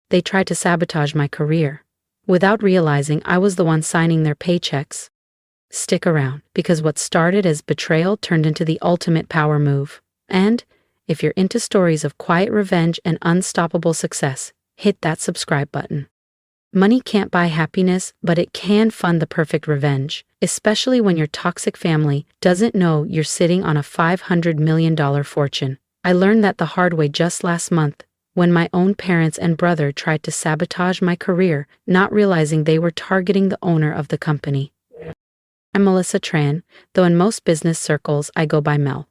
They tried to sabotage my career. Without realizing I was the one signing their paychecks. Stick around, because what started as betrayal turned into the ultimate power move. And, if you're into stories of quiet revenge and unstoppable success, hit that subscribe button. Money can't buy happiness, but it can fund the perfect revenge, especially when your toxic family doesn't know you're sitting on a $500 million fortune. I learned that the hard way just last month, when my own parents and brother tried to sabotage my career, not realizing they were targeting the owner of the company. I'm Melissa Tran, though in most business circles I go by Mel.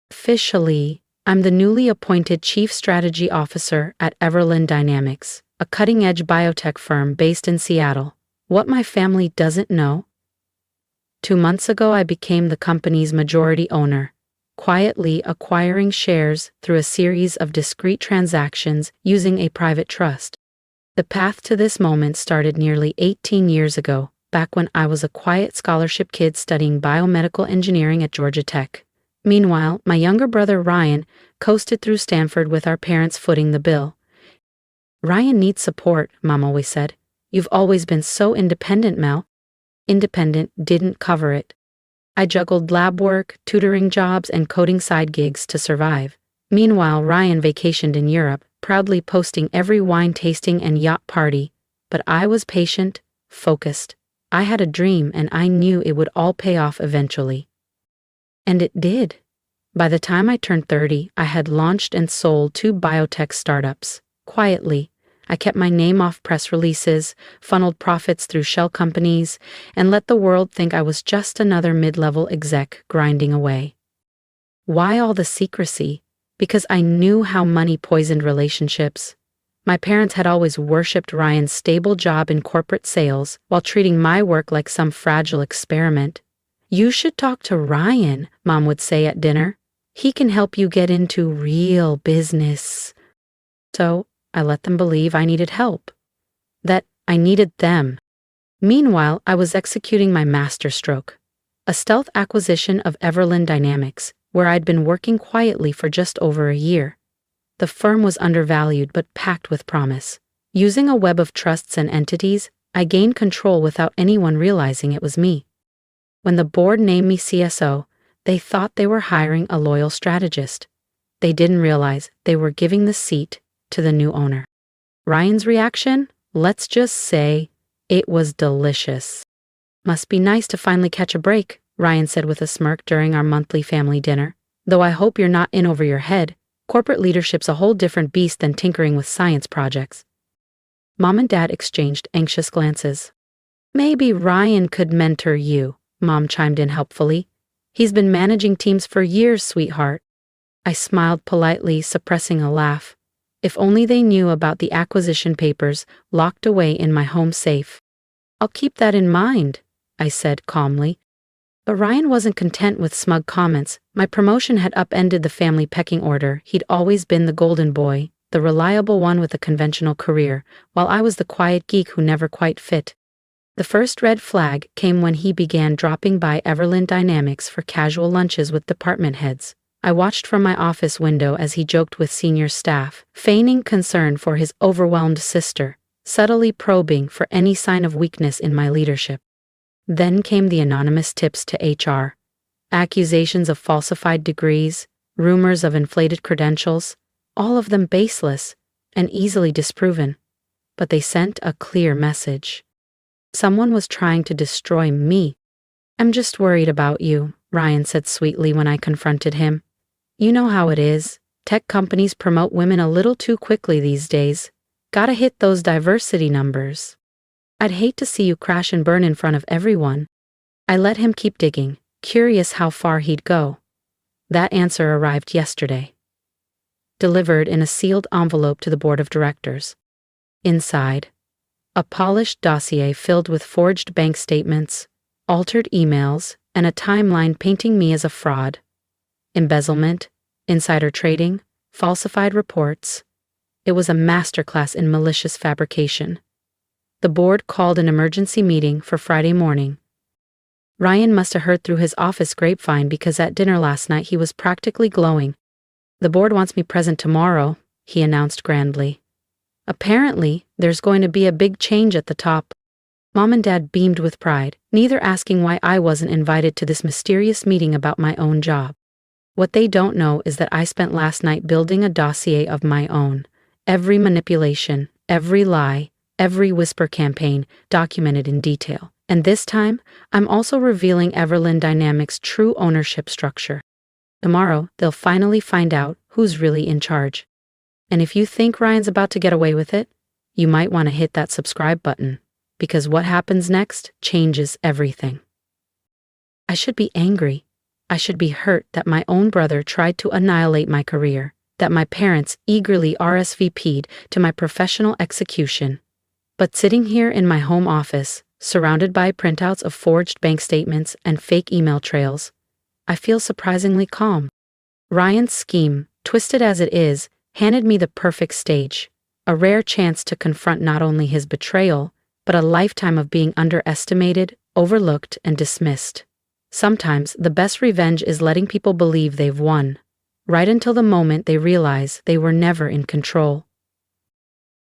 Officially, I'm the newly appointed Chief Strategy Officer at Everland Dynamics, a cutting-edge biotech firm based in Seattle. What my family doesn't know? 2 months ago I became the company's majority owner, quietly acquiring shares through a series of discrete transactions using a private trust. The path to this moment started nearly 18 years ago, back when I was a quiet scholarship kid studying biomedical engineering at Georgia Tech. Meanwhile, my younger brother Ryan coasted through Stanford with our parents footing the bill. "Ryan needs support," Mom always said. "You've always been so independent, Mel." Independent didn't cover it. I juggled lab work, tutoring jobs, and coding side gigs to survive. Meanwhile, Ryan vacationed in Europe, proudly posting every wine tasting and yacht party. But I was patient, focused. I had a dream, and I knew it would all pay off eventually. And it did. By the time I turned 30, I had launched and sold 2 biotech startups. Quietly, I kept my name off press releases, funneled profits through shell companies, and let the world think I was just another mid-level exec grinding away. Why all the secrecy? Because I knew how money poisoned relationships. My parents had always worshipped Ryan's stable job in corporate sales while treating my work like some fragile experiment. "You should talk to Ryan," Mom would say at dinner. "He can help you get into real business." So, I let them believe I needed help. That I needed them. Meanwhile, I was executing my masterstroke. A stealth acquisition of Everland Dynamics, where I'd been working quietly for just over a year. The firm was undervalued but packed with promise. Using a web of trusts and entities, I gained control without anyone realizing it was me. When the board named me CSO, they thought they were hiring a loyal strategist. They didn't realize they were giving the seat to the new owner. Ryan's reaction? Let's just say, it was delicious. "Must be nice to finally catch a break," Ryan said with a smirk during our monthly family dinner. "Though I hope you're not in over your head. Corporate leadership's a whole different beast than tinkering with science projects." Mom and Dad exchanged anxious glances. "Maybe Ryan could mentor you," Mom chimed in helpfully. "He's been managing teams for years, sweetheart." I smiled politely, suppressing a laugh. If only they knew about the acquisition papers locked away in my home safe. "I'll keep that in mind," I said calmly. But Ryan wasn't content with smug comments. My promotion had upended the family pecking order. He'd always been the golden boy, the reliable one with a conventional career, while I was the quiet geek who never quite fit. The first red flag came when he began dropping by Everland Dynamics for casual lunches with department heads. I watched from my office window as he joked with senior staff, feigning concern for his overwhelmed sister, subtly probing for any sign of weakness in my leadership. Then came the anonymous tips to HR. Accusations of falsified degrees, rumors of inflated credentials, all of them baseless and easily disproven. But they sent a clear message. Someone was trying to destroy me. "I'm just worried about you," Ryan said sweetly when I confronted him. "You know how it is. Tech companies promote women a little too quickly these days. Gotta hit those diversity numbers. I'd hate to see you crash and burn in front of everyone." I let him keep digging, curious how far he'd go. That answer arrived yesterday. Delivered in a sealed envelope to the board of directors. Inside, a polished dossier filled with forged bank statements, altered emails, and a timeline painting me as a fraud. Embezzlement, insider trading, falsified reports. It was a masterclass in malicious fabrication. The board called an emergency meeting for Friday morning. Ryan must have heard through his office grapevine because at dinner last night he was practically glowing. "The board wants me present tomorrow," he announced grandly. Apparently, there's going to be a big change at the top. Mom and Dad beamed with pride, neither asking why I wasn't invited to this mysterious meeting about my own job. What they don't know is that I spent last night building a dossier of my own. Every manipulation, every lie, every whisper campaign documented in detail. And this time, I'm also revealing Everlyn Dynamics' true ownership structure. Tomorrow, they'll finally find out who's really in charge. And if you think Ryan's about to get away with it, you might want to hit that subscribe button, because what happens next changes everything. I should be angry. I should be hurt that my own brother tried to annihilate my career, that my parents eagerly RSVP'd to my professional execution. But sitting here in my home office, surrounded by printouts of forged bank statements and fake email trails, I feel surprisingly calm. Ryan's scheme, twisted as it is, handed me the perfect stage, a rare chance to confront not only his betrayal, but a lifetime of being underestimated, overlooked, and dismissed. Sometimes the best revenge is letting people believe they've won, right until the moment they realize they were never in control.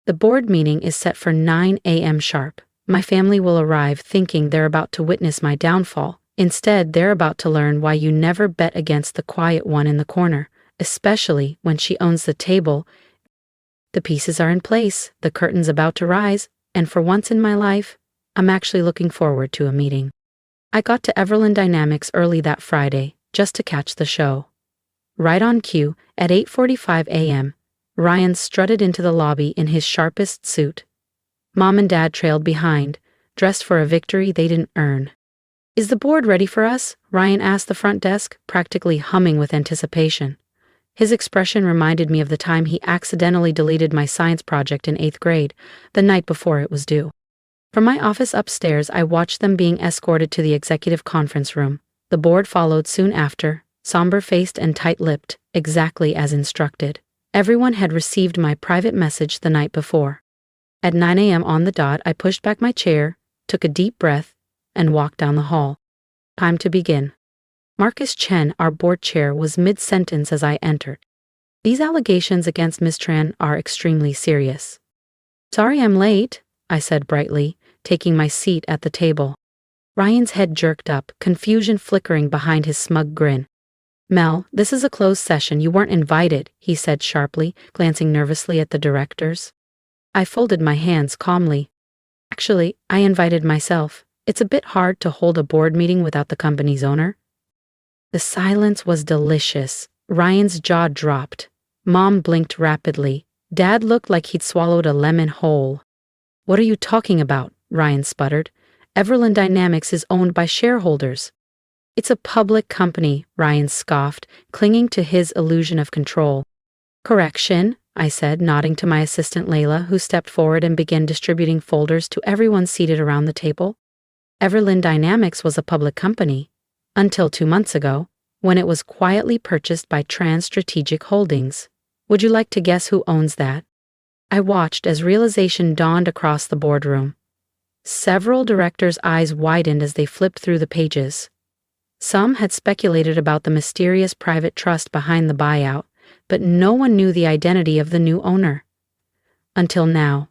The board meeting is set for 9 a.m. sharp. My family will arrive thinking they're about to witness my downfall. Instead, they're about to learn why you never bet against the quiet one in the corner, especially when she owns the table. The pieces are in place, the curtain's about to rise, and for once in my life, I'm actually looking forward to a meeting. I got to Everlyn Dynamics early that Friday, just to catch the show. Right on cue, at 8:45 a.m., Ryan strutted into the lobby in his sharpest suit. Mom and Dad trailed behind, dressed for a victory they didn't earn. "Is the board ready for us?" Ryan asked the front desk, practically humming with anticipation. His expression reminded me of the time he accidentally deleted my science project in 8th grade, the night before it was due. From my office upstairs, I watched them being escorted to the executive conference room. The board followed soon after, somber-faced and tight-lipped, exactly as instructed. Everyone had received my private message the night before. At 9 a.m. on the dot, I pushed back my chair, took a deep breath, and walked down the hall. Time to begin. Marcus Chen, our board chair, was mid-sentence as I entered. "These allegations against Ms. Tran are extremely serious." "Sorry I'm late," I said brightly, taking my seat at the table. Ryan's head jerked up, confusion flickering behind his smug grin. "Mel, this is a closed session. You weren't invited," he said sharply, glancing nervously at the directors. I folded my hands calmly. "Actually, I invited myself. It's a bit hard to hold a board meeting without the company's owner." The silence was delicious. Ryan's jaw dropped. Mom blinked rapidly. Dad looked like he'd swallowed a lemon whole. "What are you talking about?" Ryan sputtered. "Everlyn Dynamics is owned by shareholders." "It's a public company," Ryan scoffed, clinging to his illusion of control. "Correction," I said, nodding to my assistant Layla, who stepped forward and began distributing folders to everyone seated around the table. Everlyn Dynamics was a public company, until 2 months ago, when it was quietly purchased by Trans Strategic Holdings. Would you like to guess who owns that? I watched as realization dawned across the boardroom. Several directors' eyes widened as they flipped through the pages. Some had speculated about the mysterious private trust behind the buyout, but no one knew the identity of the new owner. Until now.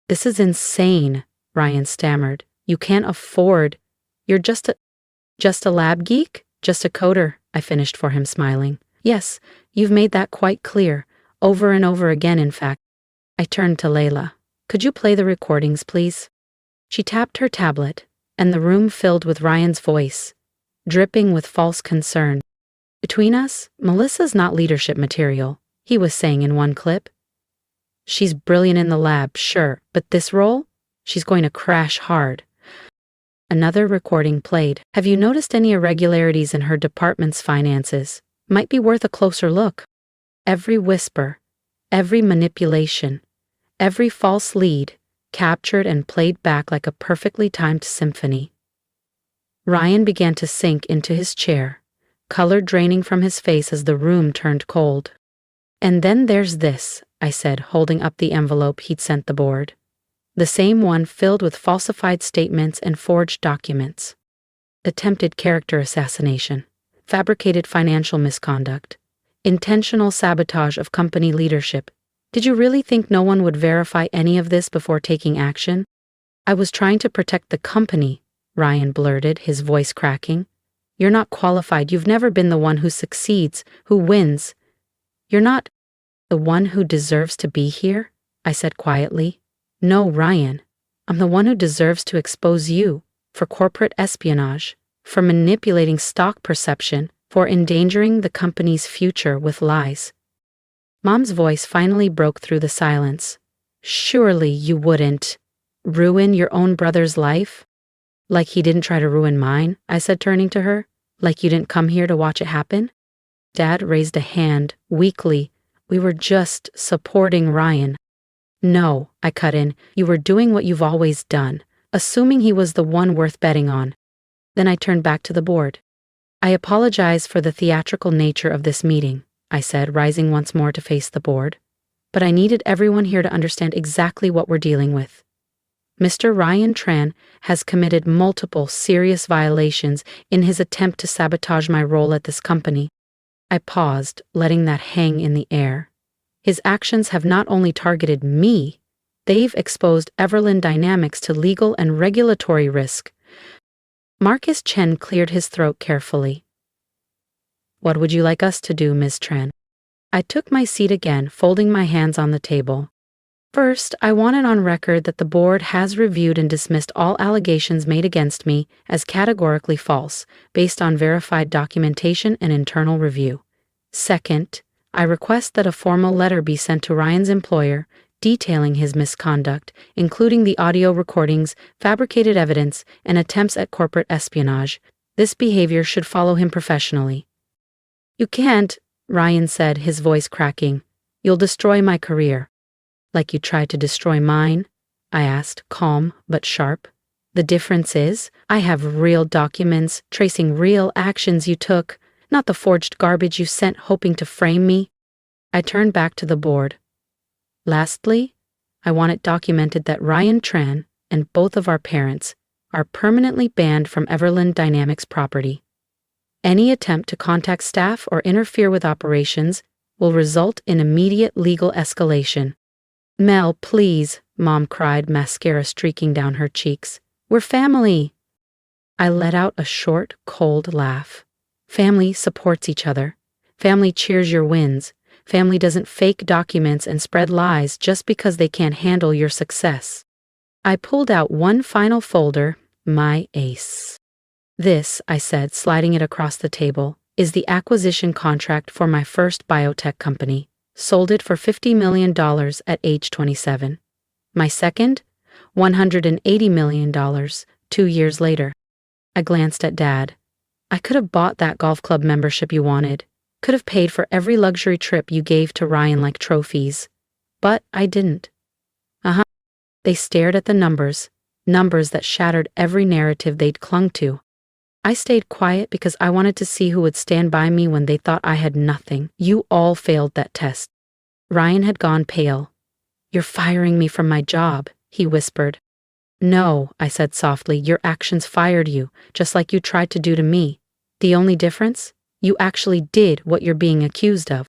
"This is insane," Ryan stammered. "You can't afford. You're just a lab geek? Just a coder," I finished for him, smiling. "Yes, you've made that quite clear, over and over again, in fact." I turned to Layla. "Could you play the recordings, please?" She tapped her tablet, and the room filled with Ryan's voice, dripping with false concern. "Between us, Melissa's not leadership material," he was saying in one clip. "She's brilliant in the lab, sure, but this role? She's going to crash hard." Another recording played. "Have you noticed any irregularities in her department's finances? Might be worth a closer look." Every whisper, every manipulation, every false lead, captured and played back like a perfectly timed symphony. Ryan began to sink into his chair, color draining from his face as the room turned cold. "And then there's this," I said, holding up the envelope he'd sent the board. The same one filled with falsified statements and forged documents. Attempted character assassination, fabricated financial misconduct, intentional sabotage of company leadership. Did you really think no one would verify any of this before taking action? I was trying to protect the company, Ryan blurted, his voice cracking. You're not qualified. You've never been the one who succeeds, who wins. You're not the one who deserves to be here, I said quietly. No, Ryan. I'm the one who deserves to expose you for corporate espionage, for manipulating stock perception, for endangering the company's future with lies. Mom's voice finally broke through the silence. Surely you wouldn't ruin your own brother's life? Like he didn't try to ruin mine, I said, turning to her. Like you didn't come here to watch it happen? Dad raised a hand, weakly. We were just supporting Ryan. No, I cut in, you were doing what you've always done, assuming he was the one worth betting on. Then I turned back to the board. I apologize for the theatrical nature of this meeting, I said, rising once more to face the board. But I needed everyone here to understand exactly what we're dealing with. Mr. Ryan Tran has committed multiple serious violations in his attempt to sabotage my role at this company. I paused, letting that hang in the air. His actions have not only targeted me, they've exposed Everland Dynamics to legal and regulatory risk. Marcus Chen cleared his throat carefully. What would you like us to do, Ms. Tran? I took my seat again, folding my hands on the table. First, I want it on record that the board has reviewed and dismissed all allegations made against me as categorically false, based on verified documentation and internal review. Second, I request that a formal letter be sent to Ryan's employer detailing his misconduct, including the audio recordings, fabricated evidence, and attempts at corporate espionage. This behavior should follow him professionally. You can't, Ryan said, his voice cracking. You'll destroy my career. Like you tried to destroy mine? I asked, calm but sharp. The difference is, I have real documents tracing real actions you took, not the forged garbage you sent hoping to frame me. I turned back to the board. Lastly, I want it documented that Ryan Tran and both of our parents are permanently banned from Everland Dynamics property. Any attempt to contact staff or interfere with operations will result in immediate legal escalation. Mel, please, Mom cried, mascara streaking down her cheeks. We're family. I let out a short, cold laugh. Family supports each other. Family cheers your wins. Family doesn't fake documents and spread lies just because they can't handle your success. I pulled out one final folder, my ace. This, I said, sliding it across the table, is the acquisition contract for my first biotech company. Sold it for $50 million at age 27. My second, $180 million, 2 years later. I glanced at Dad. I could have bought that golf club membership you wanted, could have paid for every luxury trip you gave to Ryan like trophies. But I didn't. They stared at the numbers that shattered every narrative they'd clung to. I stayed quiet because I wanted to see who would stand by me when they thought I had nothing. You all failed that test. Ryan had gone pale. You're firing me from my job, he whispered. No, I said softly, your actions fired you, just like you tried to do to me. The only difference? You actually did what you're being accused of.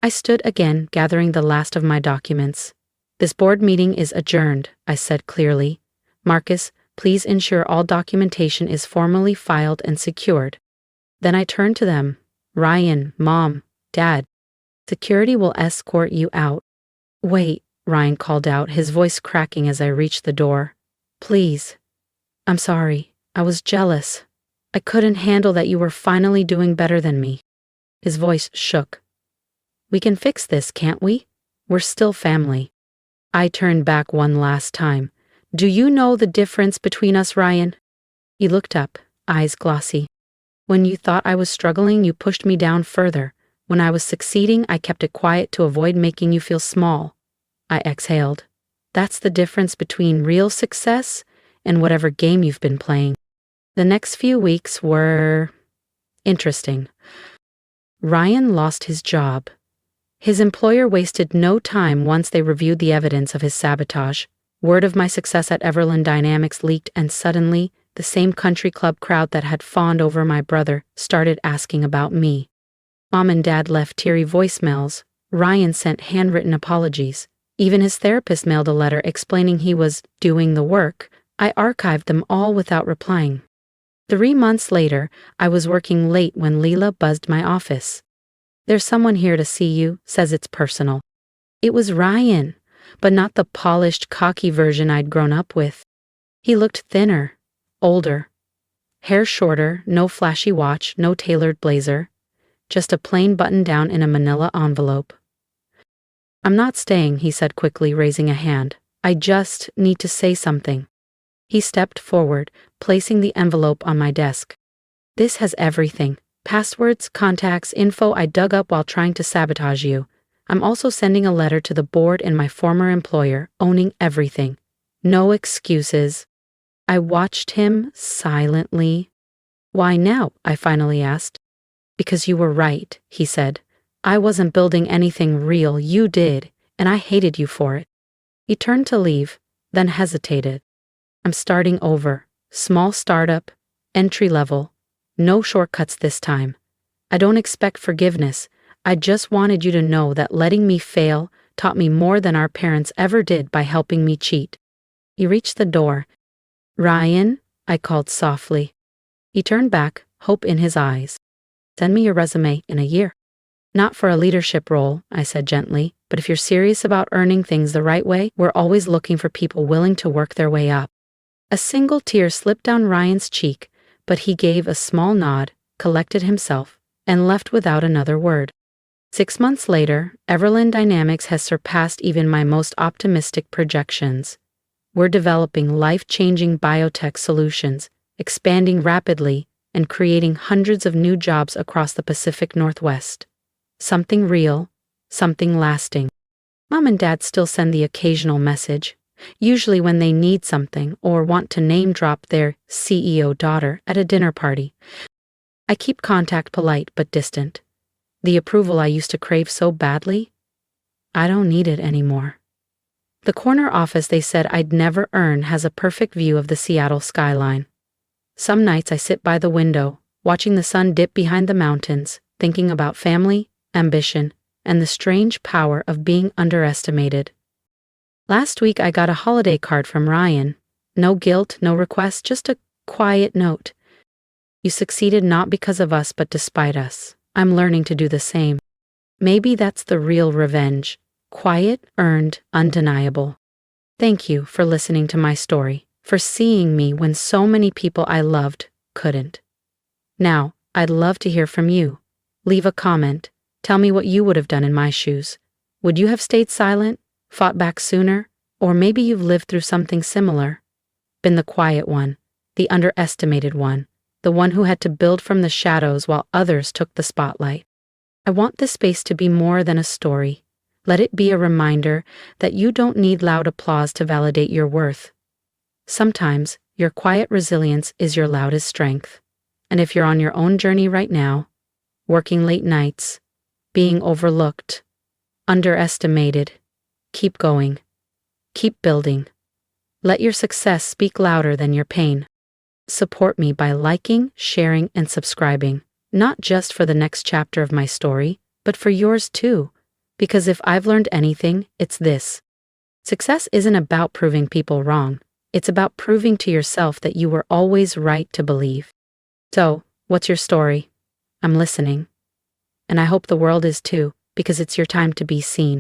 I stood again, gathering the last of my documents. This board meeting is adjourned, I said clearly. Marcus, please ensure all documentation is formally filed and secured. Then I turned to them. Ryan, Mom, Dad. Security will escort you out. Wait, Ryan called out, his voice cracking as I reached the door. Please. I'm sorry. I was jealous. I couldn't handle that you were finally doing better than me. His voice shook. We can fix this, can't we? We're still family. I turned back one last time. Do you know the difference between us, Ryan? He looked up, eyes glossy. When you thought I was struggling, you pushed me down further. When I was succeeding, I kept it quiet to avoid making you feel small. I exhaled. That's the difference between real success and whatever game you've been playing. The next few weeks were interesting. Ryan lost his job. His employer wasted no time once they reviewed the evidence of his sabotage. Word of my success at Everland Dynamics leaked, and suddenly, the same country club crowd that had fawned over my brother started asking about me. Mom and Dad left teary voicemails. Ryan sent handwritten apologies. Even his therapist mailed a letter explaining he was doing the work. I archived them all without replying. 3 months later, I was working late when Leela buzzed my office. "There's someone here to see you, says it's personal." It was Ryan, but not the polished, cocky version I'd grown up with. He looked thinner, older. Hair shorter, no flashy watch, no tailored blazer. Just a plain button-down in a manila envelope. "I'm not staying," he said quickly, raising a hand. "I just need to say something." He stepped forward, placing the envelope on my desk. "This has everything. Passwords, contacts, info I dug up while trying to sabotage you. I'm also sending a letter to the board and my former employer, owning everything. No excuses." I watched him silently. "Why now?" I finally asked. "Because you were right," he said. "I wasn't building anything real, you did, and I hated you for it." He turned to leave, then hesitated. "I'm starting over. Small startup, entry level. No shortcuts this time. I don't expect forgiveness. I just wanted you to know that letting me fail taught me more than our parents ever did by helping me cheat." He reached the door. "Ryan," I called softly. He turned back, hope in his eyes. "Send me your resume in a year." "Not for a leadership role," I said gently, "but if you're serious about earning things the right way, we're always looking for people willing to work their way up." A single tear slipped down Ryan's cheek, but he gave a small nod, collected himself, and left without another word. 6 months later, Everland Dynamics has surpassed even my most optimistic projections. We're developing life-changing biotech solutions, expanding rapidly, and creating hundreds of new jobs across the Pacific Northwest. Something real, something lasting. Mom and Dad still send the occasional message, usually when they need something or want to name-drop their CEO daughter at a dinner party. I keep contact polite but distant. The approval I used to crave so badly, I don't need it anymore. The corner office they said I'd never earn has a perfect view of the Seattle skyline. Some nights I sit by the window, watching the sun dip behind the mountains, thinking about family, ambition, and the strange power of being underestimated. Last week I got a holiday card from Ryan. No guilt, no request, just a quiet note. "You succeeded not because of us but despite us. I'm learning to do the same." Maybe that's the real revenge. Quiet, earned, undeniable. Thank you for listening to my story, for seeing me when so many people I loved couldn't. Now, I'd love to hear from you. Leave a comment. Tell me what you would have done in my shoes. Would you have stayed silent, fought back sooner, or maybe you've lived through something similar? Been the quiet one, the underestimated one, the one who had to build from the shadows while others took the spotlight. I want this space to be more than a story. Let it be a reminder that you don't need loud applause to validate your worth. Sometimes, your quiet resilience is your loudest strength. And if you're on your own journey right now, working late nights, being overlooked, underestimated, keep going. Keep building. Let your success speak louder than your pain. Support me by liking, sharing, and subscribing, not just for the next chapter of my story, but for yours too. Because if I've learned anything, it's this. Success isn't about proving people wrong. It's about proving to yourself that you were always right to believe. So, what's your story? I'm listening. And I hope the world is too, because it's your time to be seen.